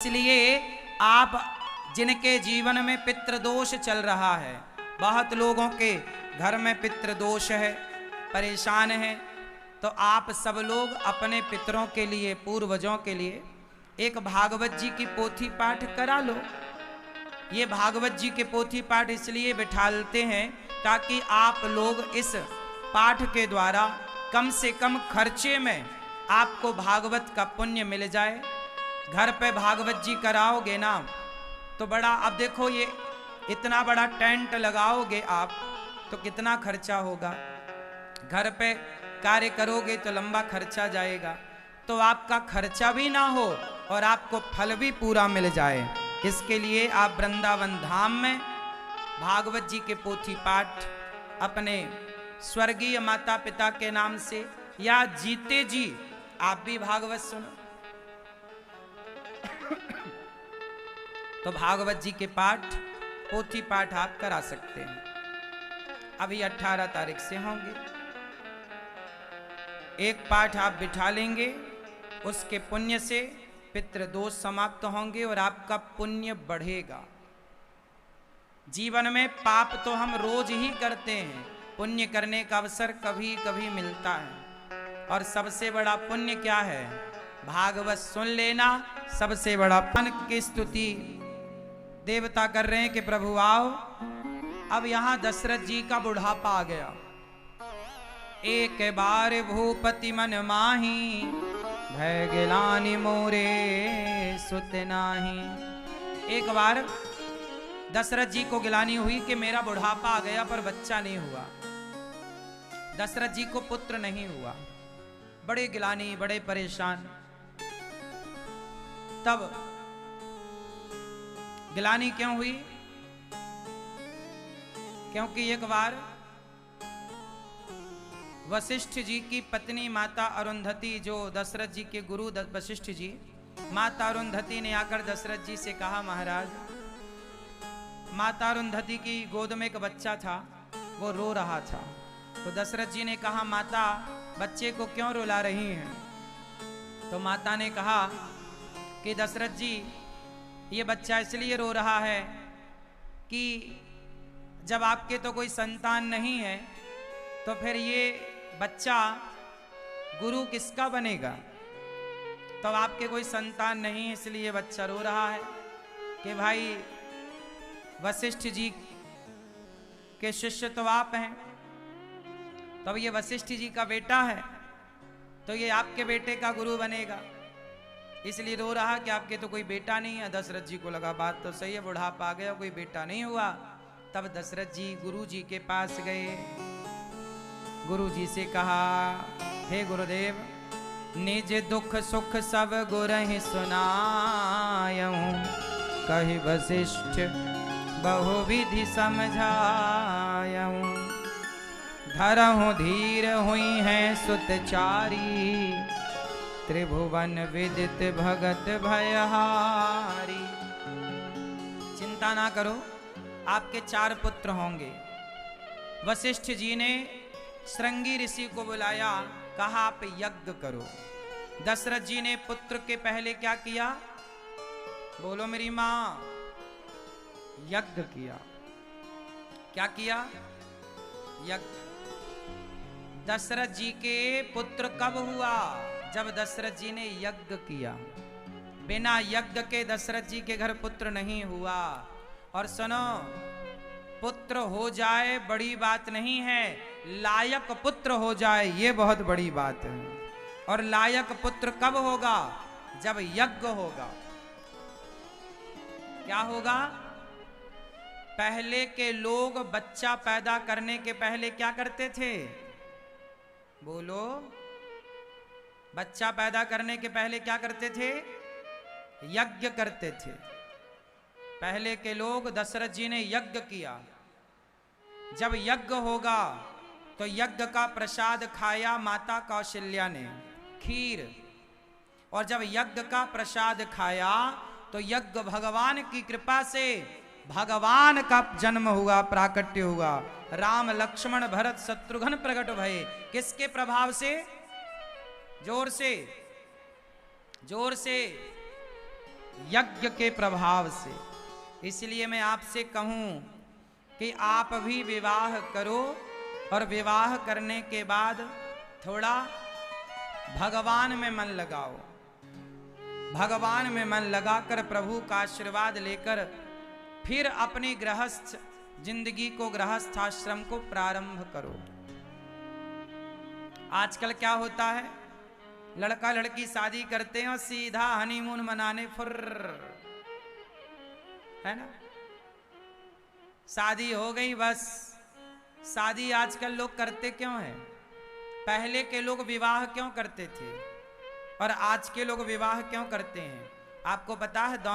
इसलिए आप जिनके जीवन में पितृदोष चल रहा है, बहुत लोगों के घर में पितृदोष है, परेशान है, तो आप सब लोग अपने पितरों के लिए, पूर्वजों के लिए एक भागवत जी की पोथी पाठ करा लो। ये भागवत जी के पोथी पाठ इसलिए बिठालते हैं ताकि आप लोग इस पाठ के द्वारा कम से कम खर्चे में आपको भागवत का पुण्य मिल जाए। घर पे भागवत जी कराओगे ना तो बड़ा, अब देखो ये इतना बड़ा टेंट लगाओगे आप तो कितना खर्चा होगा, घर पे कार्य करोगे तो लंबा खर्चा जाएगा, तो आपका खर्चा भी ना हो और आपको फल भी पूरा मिल जाए। इसके लिए आप वृंदावन धाम में भागवत जी के पोथी पाठ अपने स्वर्गीय माता पिता के नाम से या जीते जी आप भी भागवत सुनो। तो भागवत जी के पाठ, पोथी पाठ आप करा सकते हैं। अभी 18 तारीख से होंगे। एक पाठ आप बिठा लेंगे, उसके पुण्य से पितृदोष समाप्त होंगे और आपका पुण्य बढ़ेगा। जीवन में पाप तो हम रोज ही करते हैं, पुण्य करने का अवसर कभी कभी मिलता है। और सबसे बड़ा पुण्य क्या है? भागवत सुन लेना सबसे बड़ा पुण्य। की स्तुति देवता कर रहे हैं कि प्रभु आओ। अब यहां दशरथ जी का बुढ़ापा आ गया। एक बार भूपति मन माही, भय गिलानि मोरे सुत नाही। एक बार दशरथ जी को गिलानी हुई कि मेरा बुढ़ापा आ गया पर बच्चा नहीं हुआ, दशरथ जी को पुत्र नहीं हुआ। बड़े गिलानी, बड़े परेशान। तब गिलानी क्यों हुई? क्योंकि एक बार वशिष्ठ जी की पत्नी माता अरुंधति, जो दशरथ जी के गुरु वशिष्ठ जी, माता अरुंधति ने आकर दशरथ जी से कहा, महाराज, माता अरुंधति की गोद में एक बच्चा था, वो रो रहा था। तो दशरथ जी ने कहा, माता बच्चे को क्यों रुला रही हैं? तो माता ने कहा कि दशरथ जी, ये बच्चा इसलिए रो रहा है कि जब आपके तो कोई संतान नहीं है तो फिर ये बच्चा गुरु किसका बनेगा? तो आपके कोई संतान नहीं है इसलिए बच्चा रो रहा है कि भाई वशिष्ठ जी के शिष्य तो आप हैं, तब ये वशिष्ठ जी का बेटा है तो ये आपके बेटे का गुरु बनेगा, इसलिए रो रहा कि आपके तो कोई बेटा नहीं है। दशरथ जी को लगा बात तो सही है, बुढ़ापा आ गया, कोई बेटा नहीं हुआ। तब दशरथ जी गुरु जी के पास गए, गुरु जी से कहा, हे गुरुदेव, निज दुख सुख सब गुरहि सुनायऊं, कहि वशिष्ठ बहुविधि समझायऊं। धरहु धीर हुई है सुतचारी, त्रिभुवन विदित भगत भयहारी। चिंता ना करो, आपके 4 पुत्र होंगे। वशिष्ठ जी ने श्रृंगी ऋषि को बुलाया, कहा आप यज्ञ करो। दशरथ जी ने पुत्र के पहले क्या किया? बोलो मेरी मां, यज्ञ किया। क्या किया? यज्ञ। दशरथ जी के पुत्र कब हुआ? जब दशरथ जी ने यज्ञ किया। बिना यज्ञ के दशरथ जी के घर पुत्र नहीं हुआ। और सुनो, पुत्र हो जाए बड़ी बात नहीं है, लायक पुत्र हो जाए ये बहुत बड़ी बात है। और लायक पुत्र कब होगा? जब यज्ञ होगा। क्या होगा? पहले के लोग बच्चा पैदा करने के पहले क्या करते थे? बोलो, बच्चा पैदा करने के पहले क्या करते थे? यज्ञ करते थे। पहले के लोग, दशरथ जी ने यज्ञ किया। जब यज्ञ होगा तो यज्ञ का प्रसाद खाया माता कौशल्या ने, खीर। और जब यज्ञ का प्रसाद खाया तो यज्ञ भगवान की कृपा से भगवान का जन्म हुआ, प्राकट्य हुआ। राम लक्ष्मण भरत शत्रुघ्न प्रकट भये। किसके प्रभाव से? जोर से, जोर से। यज्ञ के प्रभाव से। इसलिए मैं आपसे कहूं कि आप भी विवाह करो और विवाह करने के बाद थोड़ा भगवान में मन लगाओ। भगवान में मन लगाकर प्रभु का आशीर्वाद लेकर फिर अपनी गृहस्थ जिंदगी को, गृहस्थ आश्रम को प्रारंभ करो। आजकल क्या होता है, लड़का लड़की शादी करते हैं और सीधा हनीमून मनाने फुर्र, है ना। शादी हो गई बस। शादी आजकल लोग करते क्यों हैं? पहले के लोग विवाह क्यों करते थे और आज के लोग विवाह क्यों करते हैं? आपको पता है?